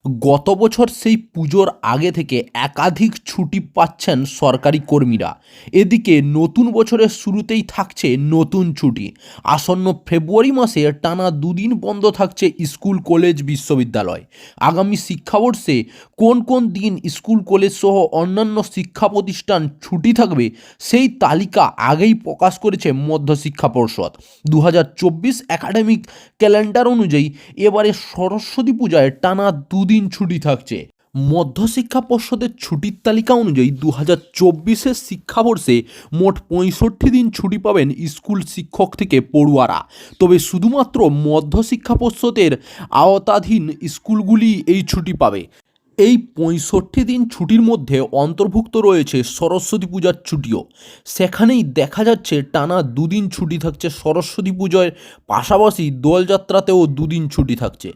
গত বছর সেই পুজোর আগে থেকে একাধিক ছুটি পাচ্ছেন সরকারি কর্মীরা। এদিকে নতুন বছরের শুরুতেই থাকছে নতুন ছুটি। আসন্ন ফেব্রুয়ারি মাসে টানা দুদিন বন্ধ থাকছে স্কুল, কলেজ, বিশ্ববিদ্যালয়। আগামী শিক্ষাবর্ষে কোন কোন দিন স্কুল, কলেজ সহ অন্যান্য শিক্ষা প্রতিষ্ঠান ছুটি থাকবে সেই তালিকা আগেই প্রকাশ করেছে মধ্যশিক্ষা পর্ষদ। 2024 একাডেমিক ক্যালেন্ডার অনুযায়ী এবারে সরস্বতী পূজায় টানা দুদিন ছুটি থাকছে। মধ্যশিক্ষা পর্ষদের ছুটির তালিকা অনুযায়ী 2024-এর শিক্ষাবর্ষে মোট 65 দিন ছুটি পাবেন স্কুল শিক্ষক থেকে পড়ুয়ারা। তবে শুধুমাত্র মধ্যশিক্ষা পর্ষদের আওতাধীন স্কুলগুলি এই ছুটি পাবে। এই 65 দিন ছুটির মধ্যে অন্তর্ভুক্ত রয়েছে সরস্বতী পূজার ছুটিও। সেখানেই দেখা যাচ্ছে টানা দুদিন ছুটি থাকছে সরস্বতী পুজোর পাশাপাশি দোলযাত্রাতেও দুদিন ছুটি থাকছে।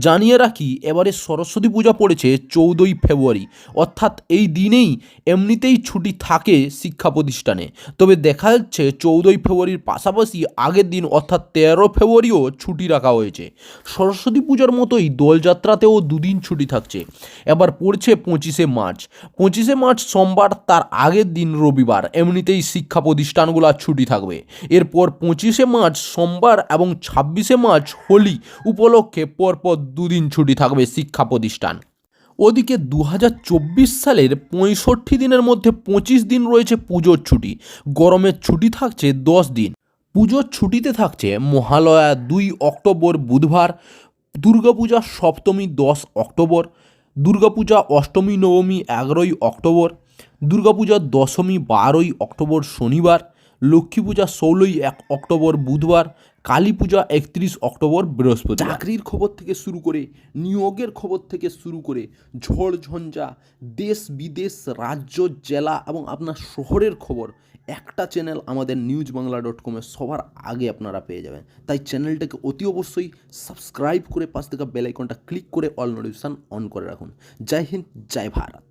জানিয়ে রাখি, এবারে সরস্বতী পূজা পড়েছে 14ই ফেব্রুয়ারি, অর্থাৎ এই দিনেই এমনিতেই ছুটি থাকে শিক্ষা প্রতিষ্ঠানে। তবে দেখা যাচ্ছে 14ই ফেব্রুয়ারির পাশাপাশি আগের দিন অর্থাৎ 13 ফেব্রুয়ারিও ছুটি রাখা হয়েছে। সরস্বতী পূজার মতোই দোলযাত্রাতেও দুদিন ছুটি থাকছে। এবার পড়ছে 25শে মার্চ। 25শে মার্চ সোমবার, তার আগের দিন রবিবার, এমনিতেই শিক্ষা প্রতিষ্ঠানগুলো ছুটি থাকবে। এরপর 25শে মার্চ সোমবার এবং 26শে মার্চ হোলি উপলক্ষে পরপর দুদিন ছুটি থাকবে শিক্ষা প্রতিষ্ঠান। ওদিকে 2024 সালের 65 দিনের মধ্যে 25 দিন রয়েছে পুজোর ছুটি। গরমের ছুটি থাকছে 10 দিন। পুজোর ছুটিতে থাকছে মহালয়া 2 অক্টোবর বুধবার, দুর্গাপূজা সপ্তমী 10 অক্টোবর, দুর্গাপূজা অষ্টমী নবমী 11ই অক্টোবর, দুর্গাপূজা দশমী 12ই অক্টোবর শনিবার, লক্ষ্মী পূজা 16ই অক্টোবর বুধবার, কালী পূজা 31 অক্টোবর বৃহস্পতি। চাকরির খবর থেকে শুরু করে নিয়োগের খবর থেকে শুরু করে ঝড় ঝঞ্ঝা, দেশ বিদেশ, রাজ্য, জেলা এবং আপনার শহরের খবর একটা চ্যানেল আমাদের newsbangla.com সবার আগে আপনারা পেয়ে যাবেন। তাই চ্যানেলটাকে অতি অবশ্যই সাবস্ক্রাইব করে পাশ থেকে বেল আইকনটা ক্লিক করে অল নোটিফিকেশান অন করে রাখুন। জয় হিন্দ, জয় ভারত।